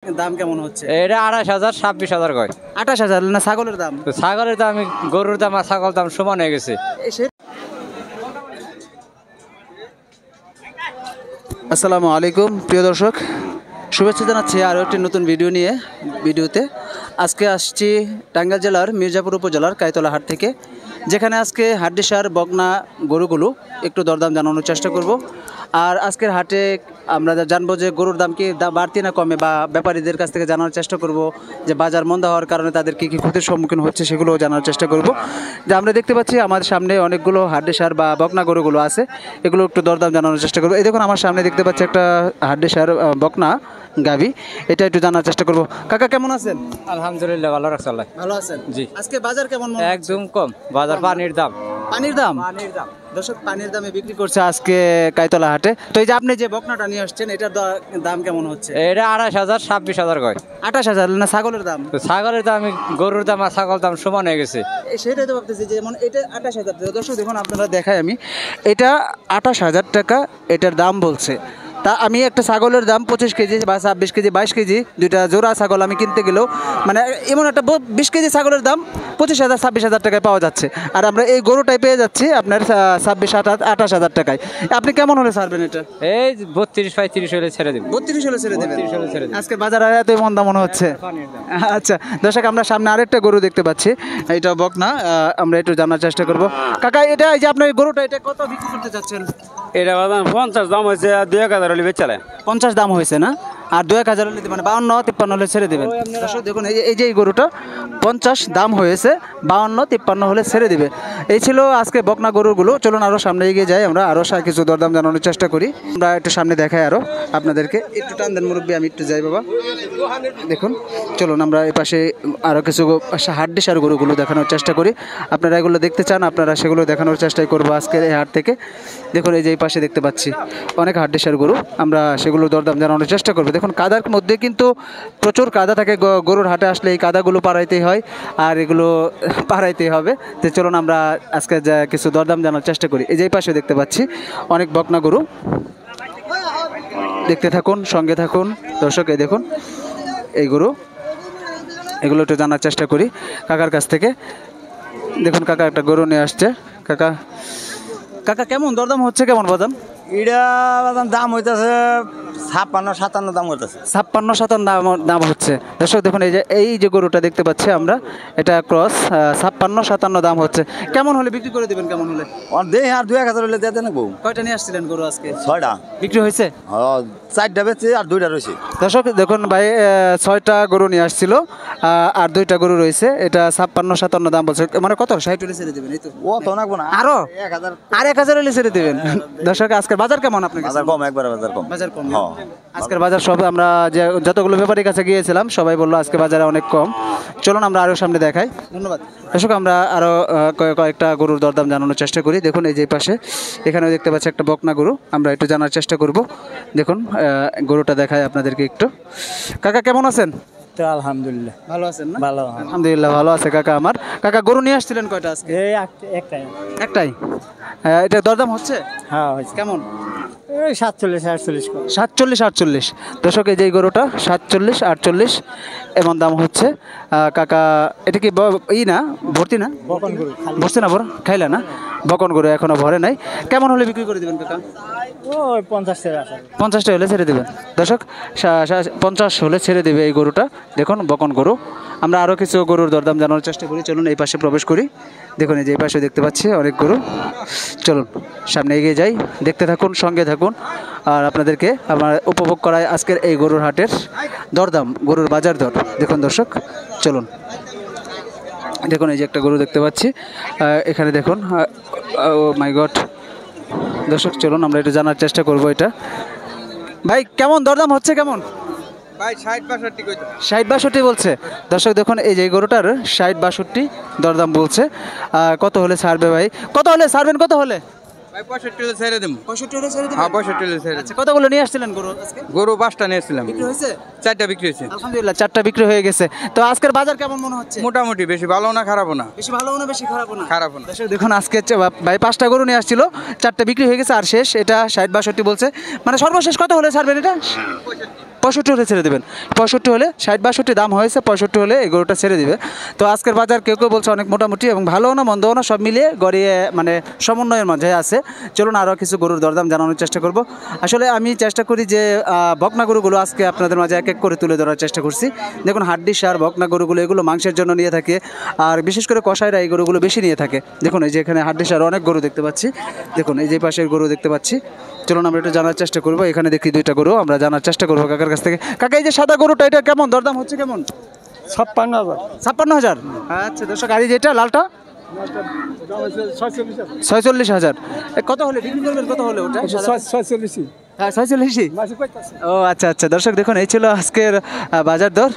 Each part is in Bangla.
দাম কেমন হচ্ছে? এটা ২৮,০০০ ২৬,০০০ কয়। ২৮,০০০ না ছাগলের দাম? তো ছাগলের দাম গরুর দাম আর ছাগল দাম সমান হয়ে গেছে। আসসালামু আলাইকুম প্রিয় দর্শক, শুভেচ্ছা জানাচ্ছি আরও একটি নতুন ভিডিওতে। আজকে আসছি টাঙ্গাইল জেলার মির্জাপুর উপজেলার কাইতলা হাট থেকে, যেখানে আজকে হাড্ডিসার বকনা গরুগুলো একটু দরদাম জানানোর চেষ্টা করব। আর আজকের হাটে আমরা জানবো যে গরুর দাম কি বাড়তি না কমে, বা ব্যাপারীদের কাছ থেকে জানার চেষ্টা করব যে বাজার মন্দা হওয়ার কারণে তাদের কী কী ক্ষতির সম্মুখীন হচ্ছে সেগুলোও জানার চেষ্টা করব। যে আমরা দেখতে পাচ্ছি আমাদের সামনে অনেকগুলো হাড্ডিসার বা বকনা গরুগুলো আছে, এগুলো একটু দরদাম জানানোর চেষ্টা করবো। এই দেখুন আমার সামনে দেখতে পাচ্ছি একটা হাড্ডিসার বকনা গাভী, এটা একটু জানার চেষ্টা করব। কাকা কেমন আছেন? আলহামদুলিল্লাহ ভালো রাখছে আল্লাহ। ভালো আছেন? জি। আজকে বাজার কেমন? একদম কম বাজার, পানির দাম। পানির দাম? দর্শক, পানির দামে বিক্রি করছে আজকে কাইতলা হাটে। তো এই যে আপনি যে বকনাটা নিয়ে আসছেন, এটার দাম কেমন হচ্ছে? এটা ২৮,০০০ ২৬,০০০ কয়। ২৮,০০০ না ছাগলের দাম? তো ছাগলের দাম গরুর দাম আর ছাগল দাম সমান হয়ে গেছে। সেটাই তো ভাবতেছি, যেমন এটা ২৮,০০০ টাকা। দর্শক দেখুন, আপনারা দেখাই আমি, এটা ২৮,০০০ টাকা এটার দাম বলছে। তা আমি একটা ছাগলের দাম 25 কেজি বা 26 কেজি 22 কেজি দুইটা জোড়া ছাগল আমি কিনতে গেলেও, মানে এমন একটা 20 কেজি ছাগলের দাম 25,০০০ 26,০০০ টাকায় পাওয়া যাচ্ছে। আর আমরা এই গরুটাই পেয়ে যাচ্ছি আপনার 26-28,000 টাকায়। আপনি কেমন হলে ছাড়বেন এটা? এই 32-35 হলে ছেড়ে দেব। 32 হলে ছেড়ে দেবেন? 32 হলে ছেড়ে দেব। আজকে বাজার এতই মন্দা মনে হচ্ছে। আচ্ছা দর্শক, আমরা সামনে আরেকটা গরু দেখতে পাচ্ছি, এটা বকনা, আমরা একটু জানার চেষ্টা করব। কাকা, এটা এই যে আপনার গরুটা, এটা কত বিক্রি করতে চাচ্ছেন? এটা 50 দাম হয়েছে, 2,000 হলে বেচালে। 50 দাম হয়েছে না? আর 2,000 হলে মানে 52-53 হলে ছেড়ে দেবেন। দর্শক দেখুন, এই যে এই গরুটা 50 দাম হয়েছে, 52-53 হলে ছেড়ে দিবে। এই ছিল আজকে বকনা গরুগুলো। চলুন আরও সামনে এগিয়ে যাই, আমরা আরও কিছু দরদাম জানানোর চেষ্টা করি। আমরা একটু সামনে দেখাই আরও আপনাদেরকে। একটু টান দেন মুরব্বী, আমি একটু যাই বাবা। দেখুন, চলুন আমরা এই পাশে আরও কিছু হাড্ডিসার গরুগুলো দেখানোর চেষ্টা করি। আপনারা এগুলো দেখতে চান, আপনারা সেগুলো দেখানোর চেষ্টাই করবো আজকের এই হাট থেকে। দেখুন এই যে এই পাশে দেখতে পাচ্ছি অনেক হাড্ডিসার গরু, আমরা সেগুলো দরদাম জানানোর চেষ্টা করবো। দেখুন কাদার মধ্যে কিন্তু প্রচুর কাদা থাকে, গরুর হাটে আসলে এই কাদাগুলো পাড়াইতেই হয়, আর এগুলো পাড়াইতেই হবে। তো চলুন আমরা আজকে কিছু দরদাম জানার চেষ্টা করি। এই যে এই পাশে দেখতে পাচ্ছি অনেক বকনা গরু, দেখতে থাকুন, সঙ্গে থাকুন দর্শক। এই দেখুন এই গরু, এগুলো একটু জানার চেষ্টা করি কাকার কাছ থেকে। দেখুন কাকা একটা গরু নিয়ে আসছে। কাকা কেমন দরদাম হচ্ছে, কেমন বাদাম? এটা দাম হইতেছে 56-57 দাম হইতেছে। 56-57 দাম হচ্ছে। দর্শক দেখুন এই যে গরুটা দেখতে পাচ্ছি আমরা, এটা ক্রস, 56-57 দাম হচ্ছে। কেমন হলে বিক্রি করে দেবেন? কেমন হলে দেই আর 2,000 হলে দিয়ে দেন। কয়টা নিয়ে আসছিলেন গরু আজকে? 6টা বিক্রি হয়েছে? 4টা বেচে আর 2টা রয়েছে। দর্শক দেখুন ভাই, 6টা গরু নিয়ে আসছিল, আর 2টা গরু রয়েছে। এটা 56-57 দাম বলছে, মানে কত 60 হলে ছেড়ে দেবেন? এই তো ও তো নাকবো না, আরো 1,000 আর 1,000 হলে ছেড়ে দেবেন। দর্শক আজকের বাজার কেমন আপনার কাছে? বাজার কম, একবারে বাজার কম। বাজার কম? আজকের বাজার সব আমরা যতগুলো ব্যাপারীর কাছে গিয়েছিলাম সবাই বললো আজকে বাজারে অনেক কম। চলুন আমরা আরও সামনে দেখাই। ধন্যবাদ। দর্শক আমরা আরও কয়েকটা গরুর দরদাম জানানোর চেষ্টা করি। দেখুন এই যে পাশে এখানেও দেখতে পাচ্ছি একটা বকনা গরু, আমরা একটু জানার চেষ্টা করব। দেখুন গরুটা দেখায় আপনাদেরকে একটু। কাকা কেমন আছেন? আলহামদুলিল্লাহ ভালো আছেন না? ভালো। আলহামদুলিল্লাহ ভালো আছে কাকা আমার। কাকা গরু নিয়ে আসছিলেন কয়টা আজকে? এই একটাই। একটাই? এটা দরদাম হচ্ছে? হ্যাঁ হয়েছে। কেমন? 47-48। 47-48। দর্শক এই যে এই গরুটা 47-48 এমন দাম হচ্ছে। কাকা এটা কি না ভর্তি না? বকন গরু ভরছে না, ভর খাইলা না? বকন গরু এখনো ভরে নাই। কেমন হলে বিক্রি করে দেবেন কাকা? ওই 50 টাকা। 50টা হলে ছেড়ে দেবেন। দর্শক 50 হলে ছেড়ে দেবে এই গরুটা। দেখুন বকন গরু। আমরা আরও কিছু গরুর দরদাম জানানোর চেষ্টা করি। চলুন এই পাশে প্রবেশ করি। দেখুন এই যে এই পাশে দেখতে পাচ্ছি অনেক গরু। চলুন সামনে এগিয়ে যাই, দেখতে থাকুন, সঙ্গে থাকুন, আর আপনাদেরকে আমার উপভোগ করায় আজকের এই গরুর হাটের দরদাম, গরুর বাজার দর। দেখুন দর্শক চলুন, দেখুন এই যে একটা গরু দেখতে পাচ্ছি এখানে, দেখুন ও মাই গড। দর্শক চলুন আমরা একটু জানার চেষ্টা করব। এটা ভাই কেমন দরদাম হচ্ছে, কেমন ভাই? 60-62 কইতো। 60-62 বলছে। দর্শক দেখুন এই যে গরুটার 60-62 দরদাম বলছে। কত হলে ছাড়বে ভাই? কত হলে ছাড়বেন? কত হলে ভাই 65 হলে ছেড়ে দেব। 65 হলে ছেড়ে দিবেন? হ্যাঁ 65 হলে ছেড়ে দেব। আচ্ছা, কতগুলো নিয়ে আসছিলেন গরু আজকে? গরু 5টা নিয়েছিলাম, বিক্রি হয়েছে? 4টা বিক্রি হয়েছে। আলহামদুলিল্লাহ 4টা বিক্রি হয়ে গেছে। তো আজকের বাজার কেমন মনে হচ্ছে? মোটামুটি, বেশি ভালো না খারাপও না। বেশি ভালো না বেশি খারাপও না? খারাপও না। দর্শক দেখুন আজকে ভাই 5টা গরু নিয়ে আসছিল, 4টা বিক্রি হয়ে গেছে আর শেষ। এটা 60-62 বলছে, মানে সর্বশেষ কত হলে ছাড়বেন এটা? 65 হলে ছেড়ে দেবেন। 65 হলে 60-62 দাম হয়েছে, 65 হলে এই গরুটা ছেড়ে দিবে। তো আজকের বাজার কেউ কেউ বলছে অনেক মোটামুটি এবং ভালোও না মন্দও না, সব মিলিয়ে গড়িয়ে মানে সমন্বয়ের মাঝে আছে। চলুন আরও কিছু গরুর দরদাম জানানোর চেষ্টা করব। আসলে আমি চেষ্টা করি যে বকনা গরুগুলো আজকে আপনাদের মাঝে এক এক করে তুলে ধরার চেষ্টা করছি। দেখুন হাড্ডি সার বকনা গরুগুলো এগুলো মাংসের জন্য নিয়ে থাকে, আর বিশেষ করে কসাইরা এই গরুগুলো বেশি নিয়ে থাকে। দেখুন এই যে এখানে হাড্ডি সার অনেক গরু দেখতে পাচ্ছি, দেখুন এই যে পাশের গরু দেখতে পাচ্ছি। চলুন আমরা একটু জানার চেষ্টা করবো। এখানে দেখি দুইটা গরু, আমরা জানার চেষ্টা করবো কাকার কাছ থেকে। কাকা এই যে সাদা গরুটা এটা কেমন দরদাম হচ্ছে কেমন? 56,000 56,000। আচ্ছা দর্শক, আর এই যেটা লালটা 46,000। কত হলে বিক্রি করবেন, কত হলে ওটা? 46 হ্যাঁ 46। ও আচ্ছা আচ্ছা দর্শক দেখুন এই ছিল আজকের বাজার দর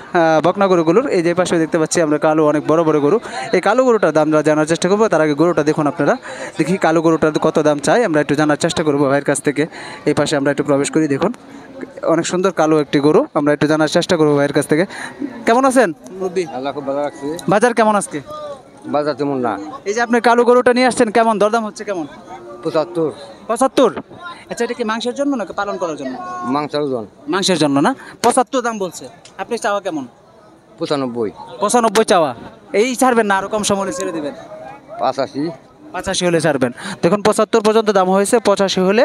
বকনা গরুগুলোর। এই যে পাশে দেখতে পাচ্ছি আমরা কালো অনেক বড় বড় গরু। এই কালো গরুটার দাম জানার চেষ্টা করবো। তার আগে গরুটা দেখুন আপনারা, দেখি কালো গরুটার কত দাম চাই আমরা একটু জানার চেষ্টা করবো ভাইয়ের কাছ থেকে। এই পাশে আমরা একটু প্রবেশ করি, দেখুন অনেক সুন্দর কালো একটি গরু, আমরা একটু জানার চেষ্টা করবো ভাইয়ের কাছ থেকে। কেমন আছেন মুরব্বি? আল্লাহ খুব ভালো রাখছি। বাজার কেমন আজকে? বাজার তেমন না। এই যে আপনি কালো গরুটা নিয়ে আসছেন, কেমন দরদাম হচ্ছে কেমন? 75 75। আচ্ছা এটা কি মাংসের জন্য নাকি পালন করার জন্য? মাংসের ওজন মাংসের জন্য না, 75 দাম বলছে। আপনি চাওয়া কেমন? 95 95 চাওয়া। এই ছাড়বেন না, আরো কম সময় হলে ছেড়ে দেবেন? 85 85 হলে ছাড়বেন। দেখুন 75 পর্যন্ত দাম হয়েছে, 85 হলে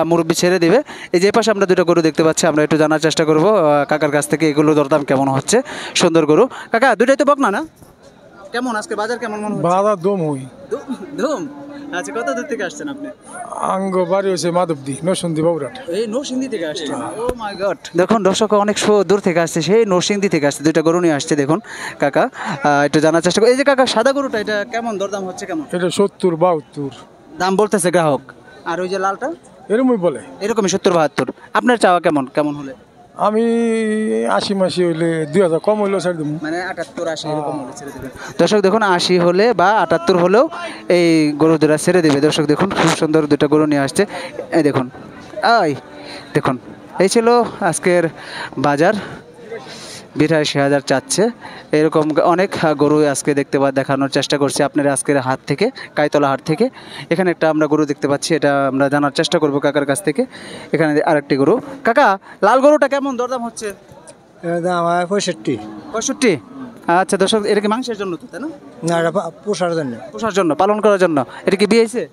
মুরব্বি ছেড়ে দিবে। এই যে পাশে আমরা দুটো গরু দেখতে পাচ্ছি, আমরা একটু জানার চেষ্টা করব কাকার কাছ থেকে এগুলো দরদাম কেমন হচ্ছে। সুন্দর গরু। কাকা দুটোই তো বকনা না? কেমন আজকে বাজার কেমন মনে হচ্ছে? বাজার দম হই ধুম। আচ্ছা কত দূর থেকে আসছেন আপনি? আঙ্গ বাড়ি হয়েছে মাধবদী নরসিংদী বাবুরাট। এই নরসিংদী থেকে আসছেন? ও মাই গড। দেখুন দর্শক অনেক দূর থেকে আসছে, সেই নরসিংদী থেকে আসছে, দুইটা গরু নিয়ে আসছে। দেখুন কাকা একটু জানার চেষ্টা করি। এই যে কাকা সাদা গরুটা এটা কেমন দরদাম হচ্ছে কেমন? এটা 70-72 দাম বলতেছে গ্রাহক। আর ওই যে লালটা এরমই বলে। এরকমই 70-72। আপনার চাওয়া কেমন কেমন হলে? আমি 80 মাসি হইলে 2000 কম হইলেও ছাড় দেবো। মানে 78-80 এরকম হলে ছেড়ে দেবেন। দর্শক দেখুন 80 হলে বা 78 হলেও এই গরু দুটা ছেড়ে দেবে। দর্শক দেখুন খুব সুন্দর দুটো গরু নিয়ে আসছে। এই দেখুন দেখুন এই ছিল আজকের বাজার। 82,000 চাচ্ছে, এরকম অনেক গরু আজকে দেখানোর চেষ্টা করছি আপনারা আজকের হাট থেকে, কাইতলা হাট থেকে। এখানে একটা আমরা গরু দেখতে পাচ্ছি, এটা আমরা জানার চেষ্টা করব কাকার কাছ থেকে। এখানে আরেকটি গরু। কাকা লাল গরুটা কেমন দরদাম হচ্ছে? দাম 65। 65। আচ্ছা দর্শক এটা কি মাংসের জন্য তো, তাই না? না এটা পোষার জন্য, পোষার জন্য, পালন করার জন্য। এটা কি বিয়ে হয়েছে?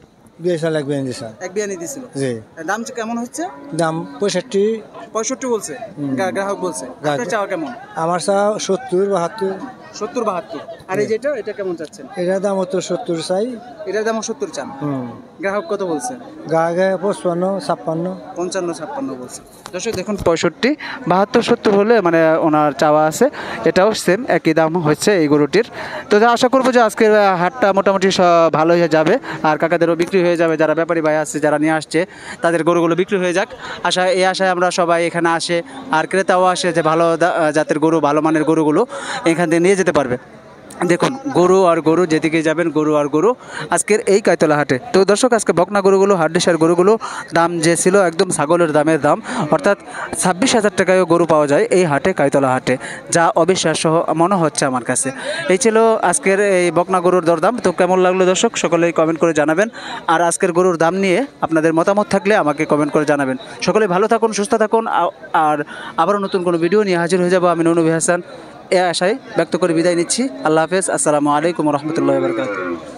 20 লাগবে স্যার। এক বিয়ানি দিছিল। জি দাম কেমন হচ্ছে? দাম 65। 65 বলছে গ্রাহক বলছে। আপনার চাওয়া কেমন? আমার চা 70-72। 70-72। আর এই যেটা এটা কেমন চাচ্ছেন? এটার দাম হতো 70 চাই। এটার দাম 70 চান। গ্রাহক কত বলছে? গায়ে 55-56। 55-56 বলছে। দর্শক দেখুন 65-72-70 হলে মানে ওনার চাওয়া আছে। এটাও সেম একই দাম হচ্ছে এই গরুটির। তো আশা করবো যে আজকের হাটটা মোটামুটি ভালো হয়ে যাবে, আর কাকাদেরও বিক্রি হয়ে যাবে। যারা ব্যাপারী ভাই আছে যারা নিয়ে আসছে তাদের গরুগুলো বিক্রি হয়ে যাক এই আশায় আমরা সবাই এখানে আসে, আর ক্রেতাও আসে যে ভালো জাতের গরু, ভালো মানের গরুগুলো এখান থেকে নিয়ে যেতে পারবে। দেখুন গরু আর গরু যেদিকে যাবেন, গরু আর গরু আজকের এই কাইতলা হাটে। তো দর্শক আজকে বকনা গরুগুলো, হাড্ডিসার গরুগুলো দাম যে ছিল একদম ছাগলের দামের দাম, অর্থাৎ 26,000 টাকায়ও গরু পাওয়া যায় এই হাটে, কাইতলা হাটে, যা অবিশ্বাস্য মনে হচ্ছে আমার কাছে। এই ছিল আজকের এই বকনা গরুর দরদাম। তো কেমন লাগলো দর্শক সকলেই কমেন্ট করে জানাবেন, আর আজকের গরুর দাম নিয়ে আপনাদের মতামত থাকলে আমাকে কমেন্ট করে জানাবেন। সকলেই ভালো থাকুন, সুস্থ থাকুন, আর আবারও নতুন কোনো ভিডিও নিয়ে হাজির হয়ে যাব আমি নূর হাসান। এ আশায় ব্যক্ত করে বিদায় নিচ্ছি। আল্লাহ হাফেজ। আসসালামু আলাইকুম রহমতুল্লাহ বারকাতুহু।